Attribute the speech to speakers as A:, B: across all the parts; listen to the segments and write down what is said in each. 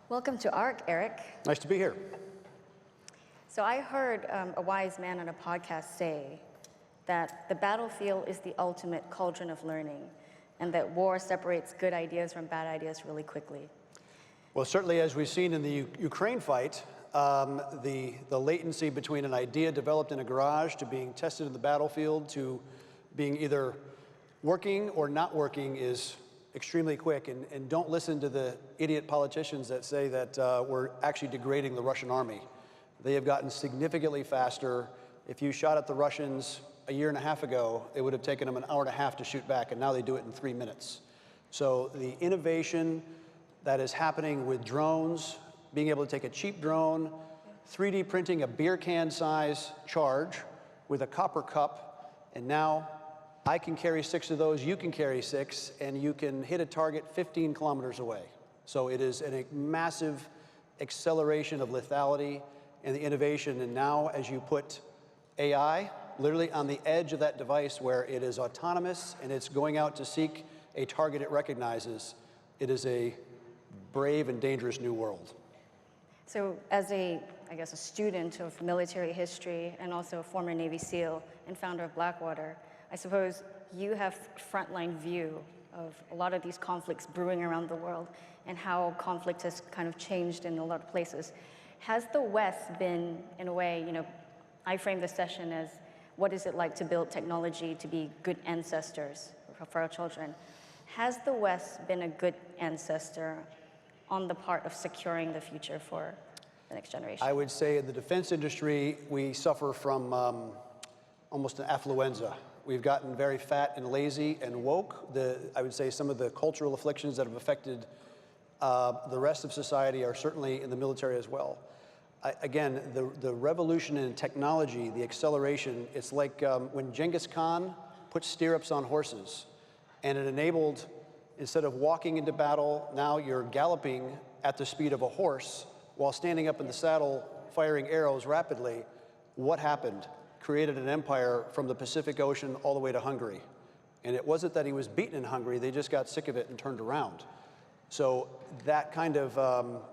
A: Welcome to ARC, Eric.
B: Nice to be here.
A: So I heard a wise man on a podcast say that the battlefield is the ultimate cauldron of learning, and that war separates good ideas from bad ideas really quickly.
B: Well, certainly as we've seen in the Ukraine fight, the latency between an idea developed in a garage to being tested in the battlefield to being either working or not working is extremely quick. And don't listen to the idiot politicians that say that we're actually degrading the Russian army. They have gotten significantly faster. If you shot at the Russians a year and a half ago, it would have taken them an hour and a half to shoot back, and now they do it in 3 minutes. So the innovation that is happening with drones, being able to take a cheap drone, 3D printing a beer can size charge with a copper cup, and now I can carry 6 of those, you can carry 6, and you can hit a target 15 kilometers away. So it is a massive acceleration of lethality and the innovation. And now as you put AI literally on the edge of that device where it is autonomous and it's going out to seek a target it recognizes, it is a brave and dangerous new world.
A: So as a student of military history and also a former Navy SEAL and founder of Blackwater, I suppose you have frontline view of a lot of these conflicts brewing around the world and how conflict has kind of changed in a lot of places. Has the West been, in a way, I frame the session as what is it like to build technology to be good ancestors for our children? Has the West been a good ancestor on the part of securing the future for the next generation?
B: I would say in the defense industry, we suffer from almost an affluenza. We've gotten very fat and lazy and woke. I would say some of the cultural afflictions that have affected the rest of society are certainly in the military as well. Again, the revolution in technology, the acceleration, it's like when Genghis Khan put stirrups on horses, and it enabled, instead of walking into battle, now you're galloping at the speed of a horse while standing up in the saddle firing arrows rapidly. What happened? Created an empire from the Pacific Ocean all the way to Hungary. And it wasn't that he was beaten in Hungary, they just got sick of it and turned around. So that kind of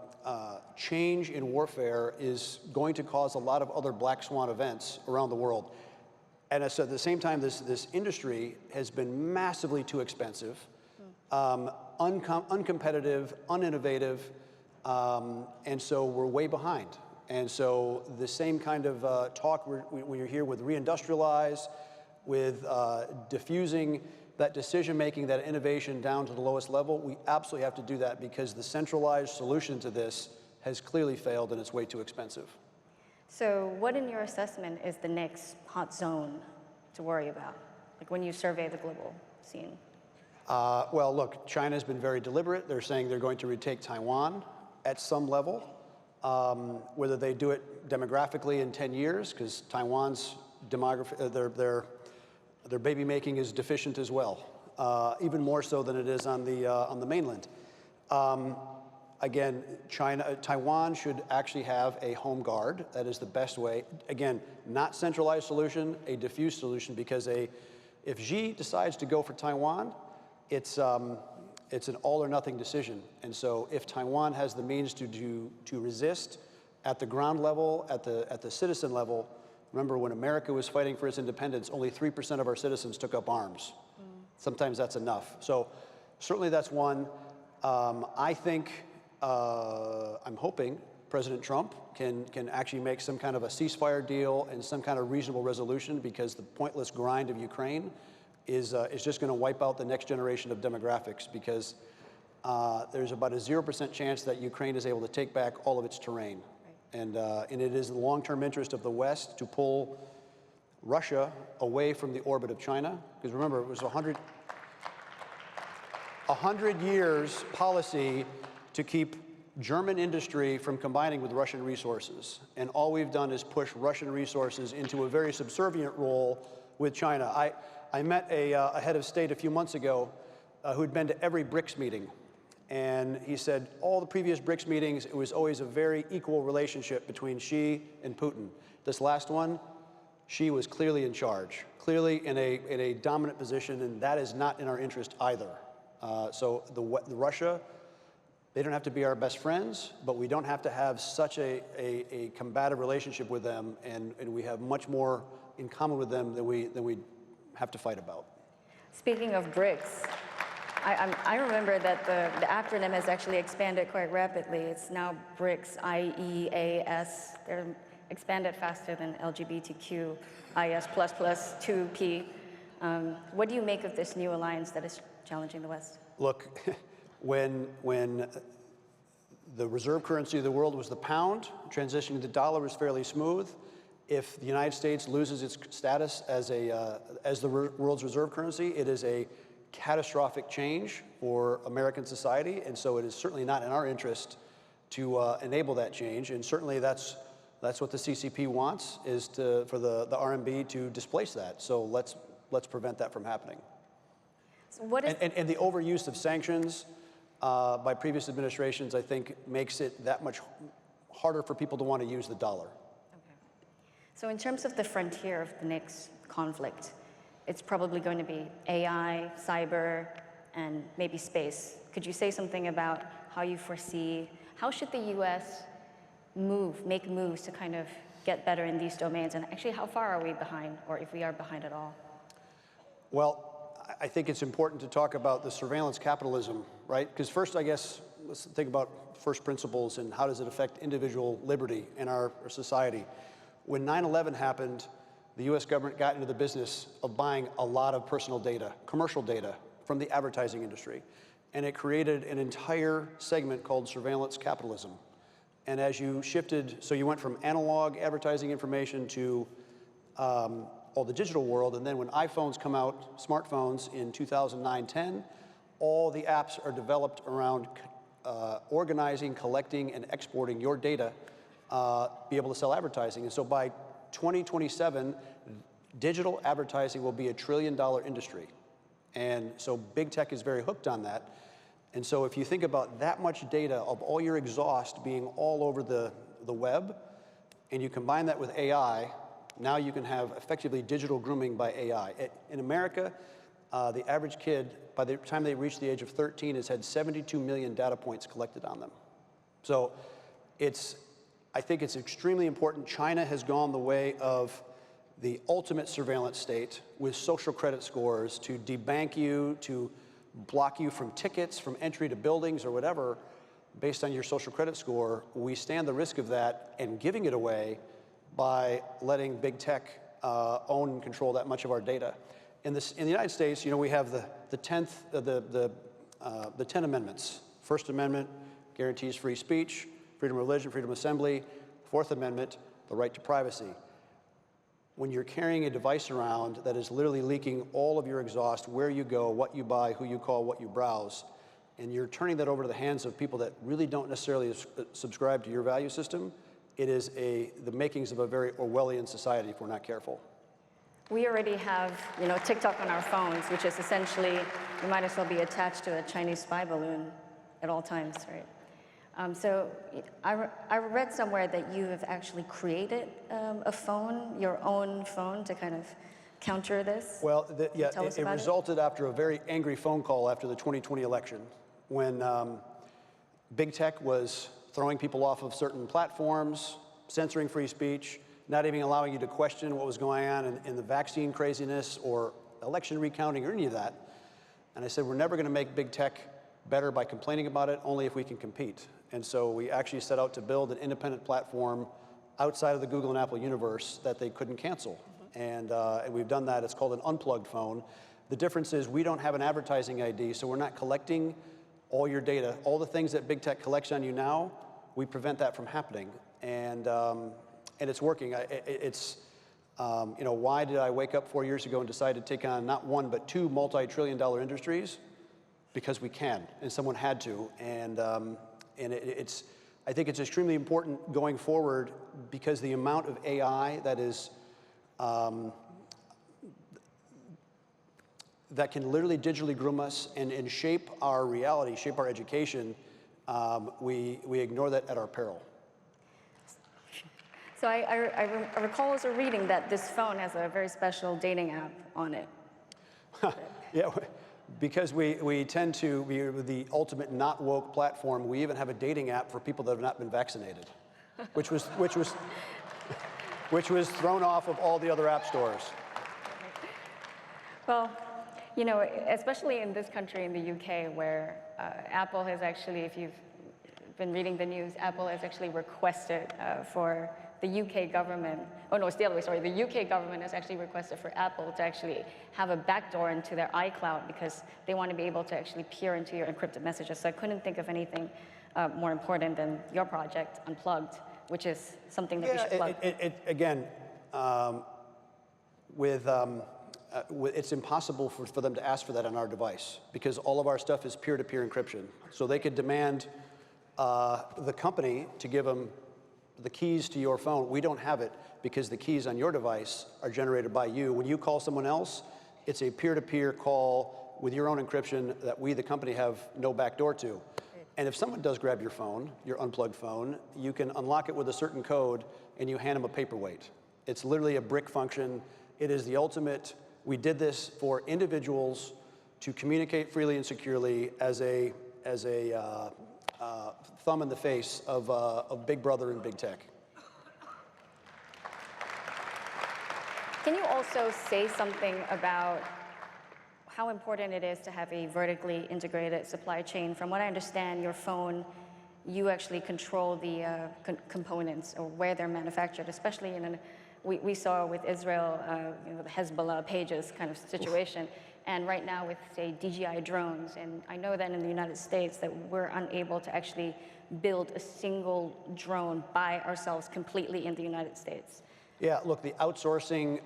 B: change in warfare is going to cause a lot of other black swan events around the world. And at the same time, this industry has been massively too expensive, uncompetitive, uninnovative, and so we're way behind. And so the same kind of talk when you're here with reindustrialize, with diffusing that decision-making, that innovation down to the lowest level, we absolutely have to do that because the centralized solution to this has clearly failed and it's way too expensive.
A: So what in your assessment is the next hot zone to worry about, like when you survey the global scene?
B: Well, look, China's been very deliberate. They're saying they're going to retake Taiwan at some level. Whether they do it demographically in 10 years, because Taiwan's demography, their baby making is deficient as well, even more so than it is on the mainland. Again, Taiwan should actually have a home guard. That is the best way. Again, not centralized solution, a diffuse solution, because if Xi decides to go for Taiwan, it's an all or nothing decision. And so if Taiwan has the means to resist at the ground level, at the citizen level, remember when America was fighting for its independence, only 3% of our citizens took up arms. Sometimes that's enough. So certainly that's one. I think, I'm hoping President Trump can actually make some kind of a ceasefire deal and some kind of reasonable resolution, because the pointless grind of Ukraine is just going to wipe out the next generation of demographics, because there's about a 0% chance that Ukraine is able to take back all of its terrain. Right. And it is the long-term interest of the West to pull Russia away from the orbit of China, because remember, it was 100 years policy to keep German industry from combining with Russian resources. And all we've done is push Russian resources into a very subservient role with China. I met a head of state a few months ago who'd been to every BRICS meeting. And he said all the previous BRICS meetings, it was always a very equal relationship between Xi and Putin. This last one, Xi was clearly in charge, clearly in a dominant position, and that is not in our interest either. So Russia They don't have to be our best friends, but we don't have to have such a combative relationship with them, and we have much more in common with them than we have to fight about.
A: Speaking of BRICS, I remember that the acronym has actually expanded quite rapidly. It's now BRICS, IEAS. They're expanded faster than LGBTQ, IS++, 2P. What do you make of this new alliance that is challenging the West?
B: Look, when the reserve currency of the world was the pound, transitioning to the dollar was fairly smooth. If the United States loses its status as the world's reserve currency, it is a catastrophic change for American society, and so it is certainly not in our interest to enable that change. And certainly that's what the CCP wants, is for the RMB to displace that. So let's prevent that from happening.
A: So what is
B: and the overuse of sanctions by previous administrations, I think, makes it that much harder for people to want to use the dollar.
A: Okay. So in terms of the frontier of the next conflict, it's probably going to be AI, cyber, and maybe space. Could you say something about how you foresee, how should the US make moves to kind of get better in these domains? And actually, how far are we behind, or if we are behind at all?
B: Well, I think it's important to talk about the surveillance capitalism, right? Because first, I guess, let's think about first principles and how does it affect individual liberty in our society. When 9/11 happened, the US government got into the business of buying a lot of personal data, commercial data, from the advertising industry. And it created an entire segment called surveillance capitalism. And as you shifted, so you went from analog advertising information to all the digital world, and then when iPhones come out, smartphones in 2009-10, all the apps are developed around organizing, collecting, and exporting your data, be able to sell advertising. And so by 2027, digital advertising will be $1 trillion industry. And so big tech is very hooked on that. And so if you think about that much data of all your exhaust being all over the web, and you combine that with AI, now you can have effectively digital grooming by AI. In America, the average kid, by the time they reach the age of 13, has had 72 million data points collected on them. So I think it's extremely important. China has gone the way of the ultimate surveillance state with social credit scores to debank you, to block you from tickets, from entry to buildings or whatever, based on your social credit score. We stand the risk of that and giving it away by letting big tech own and control that much of our data. In the United States, we have the 10 amendments. First Amendment guarantees free speech, freedom of religion, freedom of assembly. Fourth Amendment, the right to privacy. When you're carrying a device around that is literally leaking all of your exhaust, where you go, what you buy, who you call, what you browse, and you're turning that over to the hands of people that really don't necessarily subscribe to your value system, it is the makings of a very Orwellian society if we're not careful.
A: We already have, TikTok on our phones, which is essentially, you might as well be attached to a Chinese spy balloon at all times, right? So I read somewhere that you have actually created a phone, your own phone, to kind of counter this.
B: Well, it resulted after a very angry phone call after the 2020 election, when big tech was throwing people off of certain platforms, censoring free speech, not even allowing you to question what was going on in the vaccine craziness or election recounting or any of that. And I said, we're never going to make big tech better by complaining about it, only if we can compete. And so we actually set out to build an independent platform outside of the Google and Apple universe that they couldn't cancel. And we've done that. It's called an unplugged phone. The difference is we don't have an advertising ID, so we're not collecting all your data. All the things that big tech collects on you now, we prevent that from happening. And it's working. Why did I wake up 4 years ago and decide to take on not one, but two multi-trillion-dollar industries? Because we can, and someone had to. I think it's extremely important going forward because the amount of AI that is that can literally digitally groom us and shape our reality, shape our education, we ignore that at our peril.
A: So I recall also reading that this phone has a very special dating app on it.
B: Yeah, Because we tend to be the ultimate not woke platform, we even have a dating app for people that have not been vaccinated, which was thrown off of all the other app stores.
A: Well, you know, especially in this country, in the UK, where Apple has actually, if you've been reading the news, Apple has actually requested for the UK government, oh no, it's the other way, sorry, the UK government has actually requested for Apple to actually have a backdoor into their iCloud because they want to be able to actually peer into your encrypted messages. So I couldn't think of anything more important than your project, Unplugged, which is something that we should plug.
B: Again, it's impossible for them to ask for that on our device because all of our stuff is peer-to-peer encryption. So they could demand the company to give them the keys to your phone. We don't have it because the keys on your device are generated by you. When you call someone else, it's a peer-to-peer call with your own encryption that we, the company, have no backdoor to. And if someone does grab your phone, your unplugged phone, you can unlock it with a certain code and you hand them a paperweight. It's literally a brick function. It is the ultimate. We did this for individuals to communicate freely and securely as a thumb in the face of Big Brother and Big Tech.
A: Can you also say something about how important it is to have a vertically integrated supply chain? From what I understand, your phone, you actually control the components or where they're manufactured, especially in we saw with Israel, you know, the Hezbollah pages kind of situation. And right now with, say, DJI drones, and I know that in the United States that we're unable to actually build a single drone by ourselves completely in the United States.
B: Yeah, look, the outsourcing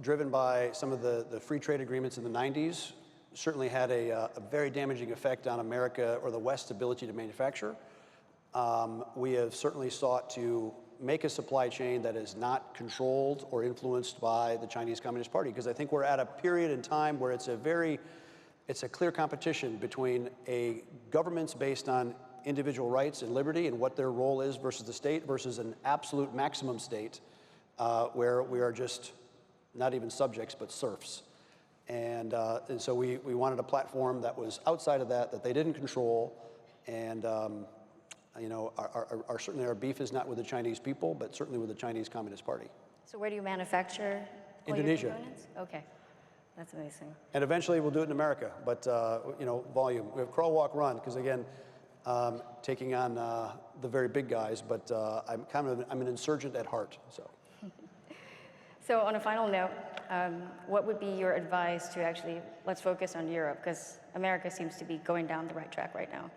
B: driven by some of the free trade agreements in the 90s certainly had a very damaging effect on America or the West's ability to manufacture. We have certainly sought to make a supply chain that is not controlled or influenced by the Chinese Communist Party, because I think we're at a period in time where it's a clear competition between a governments based on individual rights and liberty and what their role is versus the state versus an absolute maximum state where we are just not even subjects but serfs. And so we wanted a platform that was outside of that they didn't control, and you know, certainly our beef is not with the Chinese people, but certainly with the Chinese Communist Party.
A: So where do you manufacture all
B: Indonesia.
A: your components? Okay, that's amazing.
B: And eventually we'll do it in America, but you know, volume. We have crawl, walk, run, because again, taking on the very big guys, but I'm an insurgent at heart, so.
A: So on a final note, what would be your advice to actually, let's focus on Europe, because America seems to be going down the right track right now.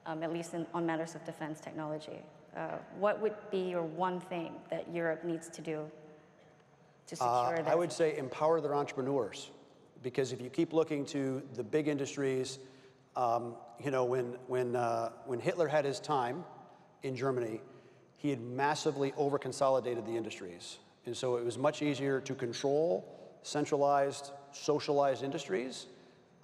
A: At least on matters of defense technology. What would be your one thing that Europe needs to do to secure that?
B: I would say empower their entrepreneurs, because if you keep looking to the big industries, you know, when Hitler had his time in Germany, he had massively over-consolidated the industries. And so it was much easier to control centralized, socialized industries.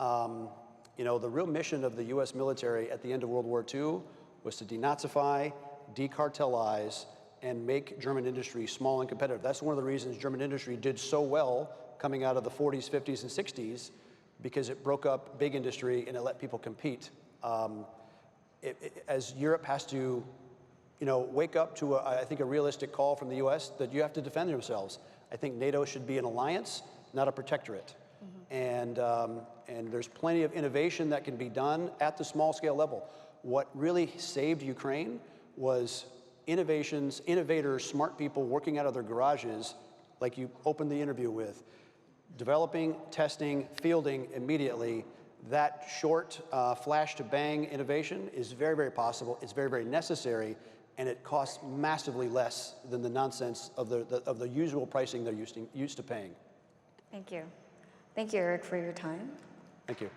B: You know, the real mission of the US military at the end of World War II was to denazify, decartelize, and make German industry small and competitive. That's one of the reasons German industry did so well coming out of the 40s, 50s, and 60s, because it broke up big industry and it let people compete. As Europe has to, you know, wake up to, I think, a realistic call from the US that you have to defend themselves. I think NATO should be an alliance, not a protectorate. And there's plenty of innovation that can be done at the small scale level. What really saved Ukraine was innovators, smart people working out of their garages, like you opened the interview with, developing, testing, fielding immediately. That short flash to bang innovation is very, very possible. It's very, very necessary, and it costs massively less than the nonsense of the usual pricing they're used to paying.
A: Thank you. Thank you, Erik, for your time.
B: Thank you.